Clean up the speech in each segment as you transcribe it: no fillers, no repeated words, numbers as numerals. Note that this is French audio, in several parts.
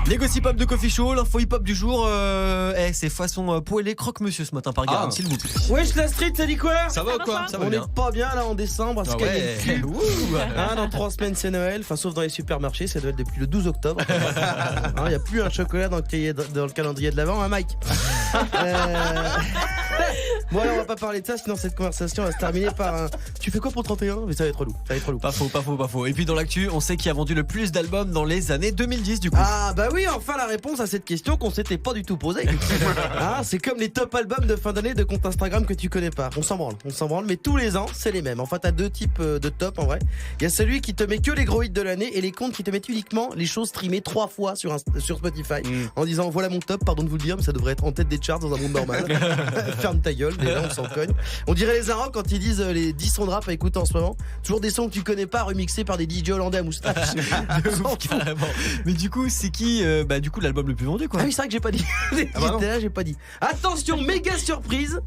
Les gossip hop de Coffee Show, l'info hip hop du jour. C'est façon poêlé croque-monsieur ce matin par Garde, s'il vous plaît. Wesh la street, ça dit quoi? Ça va ou quoi? Ça va On bien. est pas bien là en décembre, parce qu'il y a le cul. Ouh. Dans 3 semaines c'est Noël, enfin sauf dans les supermarchés, ça doit être depuis le 12 octobre. Il n'y a plus un chocolat dans le calendrier de l'Avent, hein Mike? Bon alors on va pas parler de ça, sinon cette conversation va se terminer par un... Tu fais quoi pour le 31? Mais ça va être relou, Pas faux. Et puis dans l'actu, on sait qui a vendu le plus d'albums dans les années 2010 du coup. Ah bah oui, enfin la réponse à cette question qu'on s'était pas du tout posée. C'est comme les top albums de fin d'année de compte Instagram que tu connais pas. On s'en branle, mais tous les ans c'est les mêmes. Enfin t'as 2 types de top en vrai. Il y a celui qui te met que les gros hits de l'année et les comptes qui te mettent uniquement les choses streamées 3 fois sur Spotify en disant voilà mon top, pardon de vous le dire, mais ça devrait être en tête des charts dans un monde normal. Ferme ta gueule, déjà on s'en cogne. On dirait les Arabes quand ils disent les 10 sons de rap à écouter en ce moment. Toujours des sons que tu connais pas remixés par des DJ hollandais à moustache. Carrément. Mais du coup, c'est qui du coup l'album le plus vendu quoi? Ah oui, c'est vrai que j'ai pas dit. J'ai pas dit. Attention, méga surprise.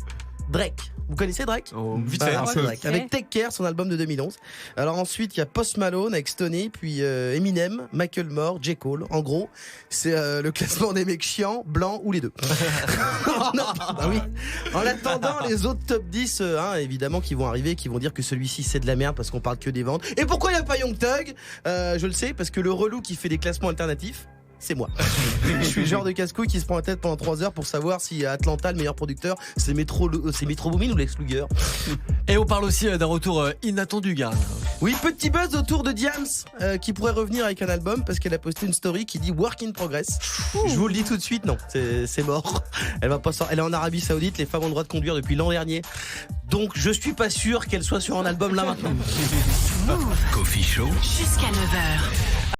Drake. Vous connaissez Drake? Vite fait. Drake. Avec Take Care, son album de 2011. Alors ensuite, il y a Post Malone avec Stoney, puis Eminem, Michael Moore, J. Cole. En gros, c'est le classement des mecs chiants, blancs ou les deux. Oui. En attendant, les autres top 10, évidemment, qui vont arriver, qui vont dire que celui-ci c'est de la merde parce qu'on parle que des ventes. Et pourquoi il n'y a pas Young Thug? Je le sais, parce que le relou qui fait des classements alternatifs, c'est moi. Je suis le genre de casse-couille qui se prend la tête pendant 3 heures pour savoir si à Atlanta le meilleur producteur c'est Metro Boomin ou Lex Luger. Et on parle aussi d'un retour inattendu, gars. Oui, petit buzz autour de Diams qui pourrait revenir avec un album parce qu'elle a posté une story qui dit Work in Progress. Je vous le dis tout de suite, non, c'est mort. Elle va pas sortir. Elle est en Arabie Saoudite, les femmes ont le droit de conduire depuis l'an dernier. Donc je suis pas sûr qu'elle soit sur un album là maintenant. Coffee Show jusqu'à 9h.